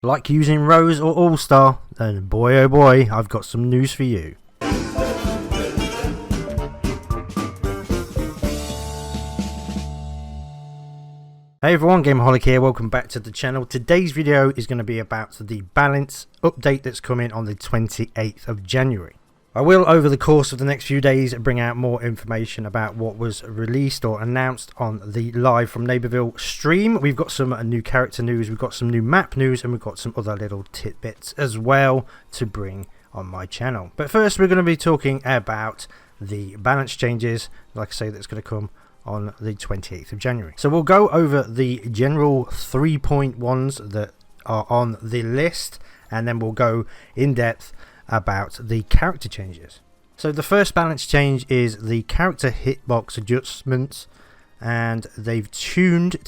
Like using Rose or All-Star? Then boy oh boy, I've got some news for you. Hey everyone, Gameaholik here, welcome back to the channel. Today's video is going to be about the balance update that's coming on the 28th of January. I will, over the course of the next few days, bring out more information about what was released or announced on the live from Neighborville stream. We've got some new character news, we've got some new map news, and we've got some other little tidbits as well to bring on my channel. But first, we're going to be talking about the balance changes, like I say, that's going to come on the 28th of January. So we'll go over the general 3.1s that are on the list, and then we'll go in depth about the character changes. So the first balance change is the character hitbox adjustments, and they've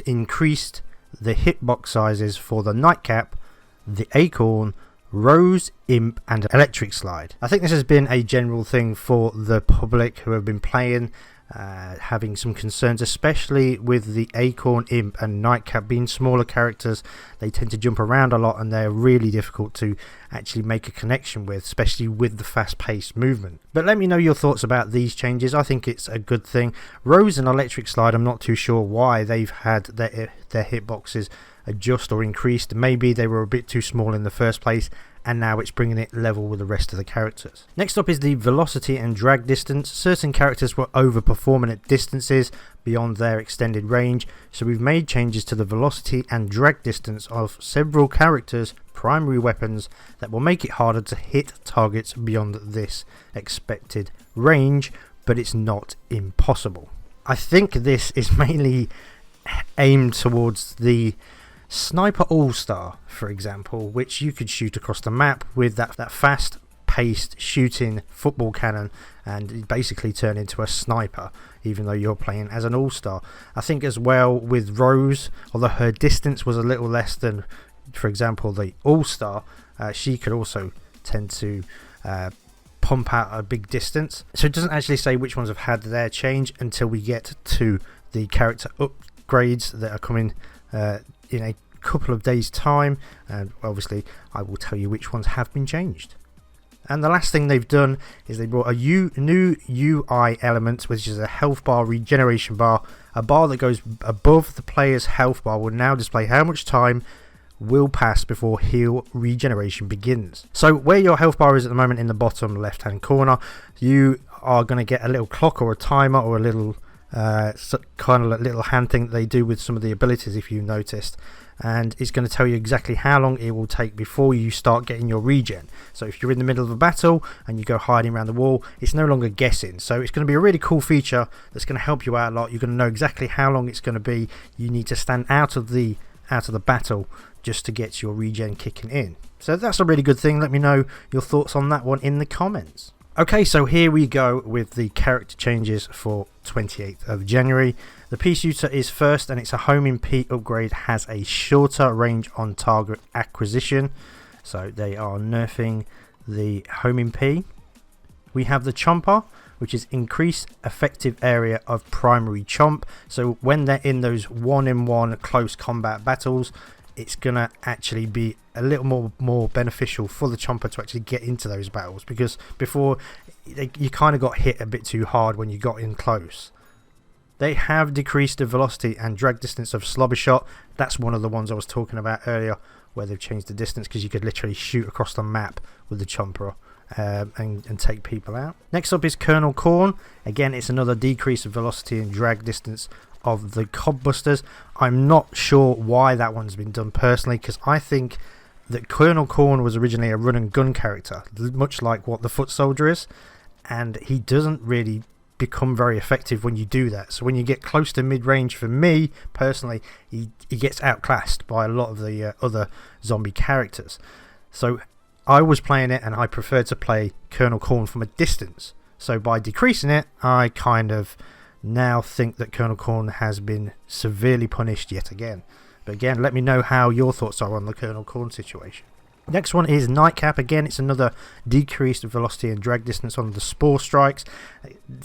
increased the hitbox sizes for the Nightcap, the Acorn, Rose, Imp and Electric Slide. I think this has been a general thing for the public who have been playing, having some concerns, especially with the Acorn, Imp and Nightcap being smaller characters. They tend to jump around a lot and they're really difficult to actually make a connection with, especially with the fast-paced movement. But let me know your thoughts about these changes. I think it's a good thing. Rose and Electric Slide, I'm not too sure why they've had their hitboxes adjust or increased. Maybe they were a bit too small in the first place, and now it's bringing it level with the rest of the characters. Next up is the velocity and drag distance. Certain characters were overperforming at distances beyond their extended range, so we've made changes to the velocity and drag distance of several characters' primary weapons that will make it harder to hit targets beyond this expected range, but it's not impossible. I think this is mainly aimed towards the Sniper All-Star, for example, which you could shoot across the map with that fast-paced shooting football cannon and basically turn into a sniper, even though you're playing as an All-Star. I think as well with Rose, although her distance was a little less than, for example, the All-Star, she could also tend to pump out a big distance. So it doesn't actually say which ones have had their change until we get to the character upgrades that are coming in a couple of days time, and obviously I will tell you which ones have been changed. And the last thing they've done is they brought a new UI element, which is a health bar regeneration bar. A bar that goes above the player's health bar will now display how much time will pass before heal regeneration begins. So where your health bar is at the moment, in the bottom left hand corner, you are going to get a little clock or a timer or a little kind of a little hand thing that they do with some of the abilities, if you noticed, and it's going to tell you exactly how long it will take before you start getting your regen. So if you're in the middle of a battle and you go hiding around the wall, it's no longer guessing. So it's going to be a really cool feature that's going to help you out a lot. You're going to know exactly how long it's going to be. You need to stand out of the battle just to get your regen kicking in. So that's a really good thing. Let me know your thoughts on that one in the comments. Okay, so here we go with the character changes for 28th of January. The Pea Shooter is first, and it's a homing P upgrade, has a shorter range on target acquisition. So they are nerfing the homing P. We have the Chomper, which is increased effective area of primary chomp. So when they're in those 1-in-1 close combat battles, it's gonna actually be a little more beneficial for the Chomper to actually get into those battles, because before you kind of got hit a bit too hard when you got in close. They have decreased the velocity and drag distance of Slobber Shot. That's one of the ones I was talking about earlier, where they've changed the distance because you could literally shoot across the map with the Chomper and take people out. Next up is Colonel Corn. Again, it's another decrease of velocity and drag distance of the Cobbusters. I'm not sure why that one's been done personally, because I think that Colonel Corn was originally a run and gun character, much like what the Foot Soldier is, and he doesn't really become very effective when you do that. So when you get close to mid-range, for me personally, he gets outclassed by a lot of the other zombie characters. So I was playing it and I preferred to play Colonel Corn from a distance. So by decreasing it, I kind of now think that Colonel Corn has been severely punished yet again. But again, let me know how your thoughts are on the Colonel Corn situation. Next one is Nightcap. Again, it's another decreased velocity and drag distance on the Spore Strikes.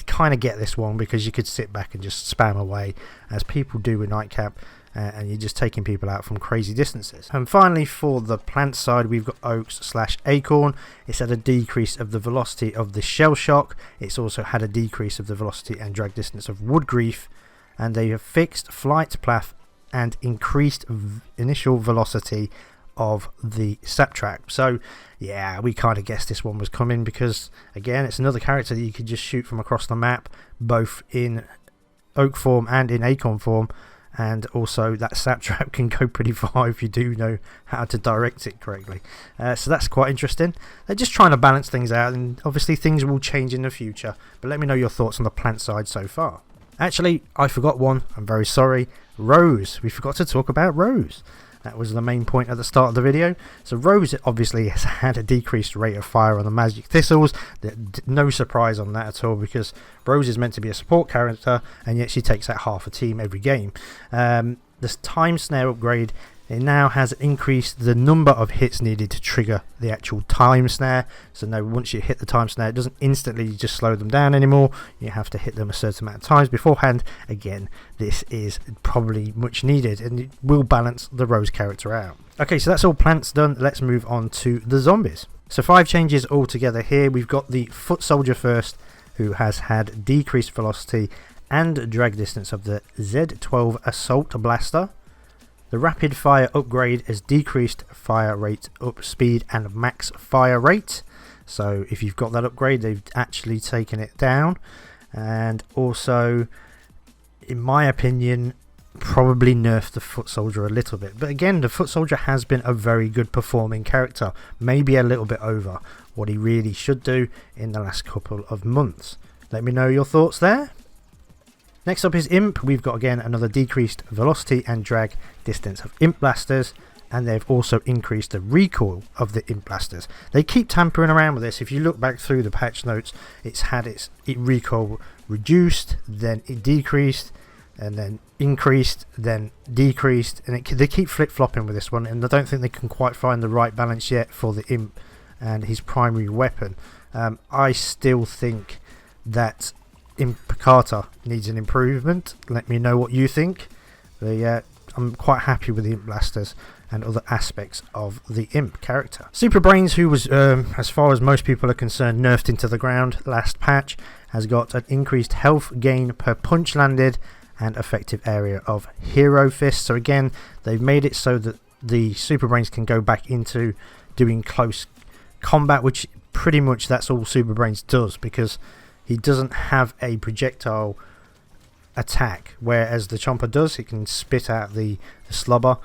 Kind of get this one because you could sit back and just spam away, as people do with Nightcap. and you're just taking people out from crazy distances. And finally, for the plant side, we've got Oaks/Acorn. It's had a decrease of the velocity of the Shell Shock. It's also had a decrease of the velocity and drag distance of Woodgrief, and they have fixed Flight Path and increased initial velocity of the Saptrap. So yeah, we kind of guessed this one was coming, because again, it's another character that you could just shoot from across the map, both in Oak form and in Acorn form, and also that Saptrap can go pretty far if you do know how to direct it correctly. So that's quite interesting. They're just trying to balance things out, and obviously things will change in the future, but let me know your thoughts on the plant side so far. Actually, I forgot one. I'm very sorry. Rose. We forgot to talk about Rose. That was the main point at the start of the video. So Rose obviously has had a decreased rate of fire on the Magic Thistles. No surprise on that at all, because Rose is meant to be a support character, and yet she takes out half a team every game. This time snare upgrade, it now has increased the number of hits needed to trigger the actual time snare. So now once you hit the time snare, it doesn't instantly just slow them down anymore. You have to hit them a certain amount of times beforehand. Again, this is probably much needed, and it will balance the Rose character out. Okay, so that's all plants done. Let's move on to the zombies. So 5 changes altogether here. We've got the Foot Soldier first, who has had decreased velocity and drag distance of the Z12 Assault Blaster. The rapid fire upgrade has decreased fire rate, up speed and max fire rate. So if you've got that upgrade, they've actually taken it down. And also, in my opinion, probably nerfed the Foot Soldier a little bit. But again, the Foot Soldier has been a very good performing character. Maybe a little bit over what he really should do in the last couple of months. Let me know your thoughts there. Next up is Imp. We've got again another decreased velocity and drag distance of Imp Blasters, and they've also increased the recoil of the Imp Blasters. They keep tampering around with this. If you look back through the patch notes, it's had its recoil reduced, then it decreased, and then increased, then decreased, and they keep flip-flopping with this one, and I don't think they can quite find the right balance yet for the Imp and his primary weapon. I still think that Imp Carter needs an improvement. Let me know what you think. I'm quite happy with the Imp Blasters and other aspects of the Imp character. Super Brainz, who was, as far as most people are concerned, nerfed into the ground last patch, has got an increased health gain per punch landed and effective area of Hero Fist. So again, they've made it so that the Super Brainz can go back into doing close combat, which pretty much that's all Super Brainz does, because he doesn't have a projectile attack, whereas the Chomper does. It can spit out the slobber,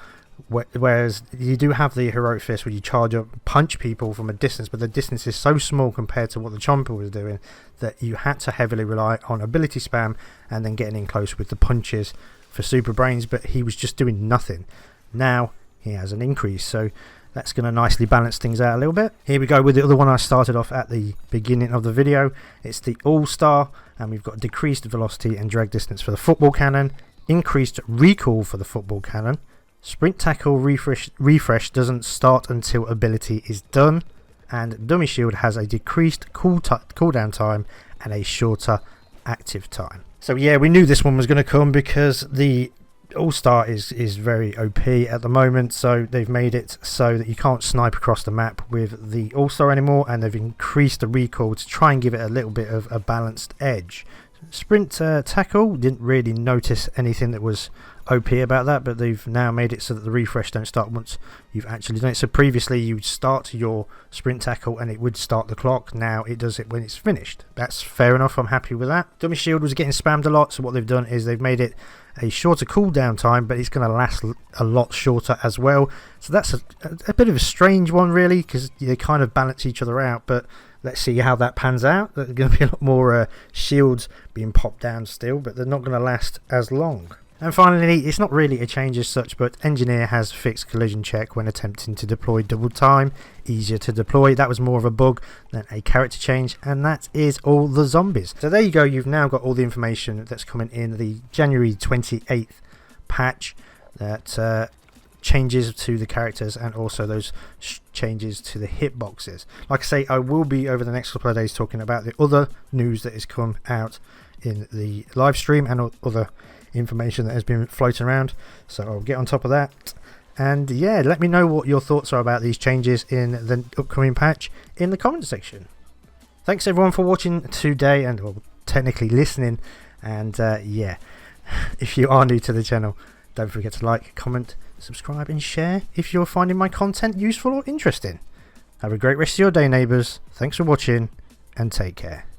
whereas you do have the Heroic Fist where you charge up, punch people from a distance, but the distance is so small compared to what the Chomper was doing that you had to heavily rely on ability spam and then getting in close with the punches for Super Brainz, but he was just doing nothing. Now he has an increase, so that's going to nicely balance things out a little bit. Here we go with the other one I started off at the beginning of the video. It's the All-Star, and we've got decreased velocity and drag distance for the Football Cannon, increased recoil for the Football Cannon, Sprint Tackle refresh doesn't start until ability is done, and Dummy Shield has a decreased cooldown time and a shorter active time. So yeah, we knew this one was going to come because the All-Star is very OP at the moment, so they've made it so that you can't snipe across the map with the All-Star anymore, and they've increased the recoil to try and give it a little bit of a balanced edge. Sprint Tackle, didn't really notice anything that was OP about that, but they've now made it so that the refresh don't start once you've actually done it. So previously you would start your Sprint Tackle and it would start the clock. Now it does it when it's finished. That's fair enough, I'm happy with that. Dummy Shield was getting spammed a lot, so what they've done is they've made it a shorter cooldown time, but it's going to last a lot shorter as well. So that's a bit of a strange one really, because they kind of balance each other out, but let's see how that pans out. There's going to be a lot more shields being popped down still, but they're not going to last as long. And finally, it's not really a change as such, but Engineer has fixed collision check when attempting to deploy double time. Easier to deploy. That was more of a bug than a character change, and that is all the zombies. So there you go, you've now got all the information that's coming in the January 28th patch that changes to the characters and also those changes to the hitboxes. Like I say, I will be over the next couple of days talking about the other news that has come out in the live stream and other information that has been floating around, so I'll get on top of that. And yeah, let me know what your thoughts are about these changes in the upcoming patch in the comment section. Thanks everyone for watching today, and well, technically listening. And yeah, if you are new to the channel, don't forget to like, comment, subscribe and share if you're finding my content useful or interesting. Have a great rest of your day, neighbours. Thanks for watching and take care.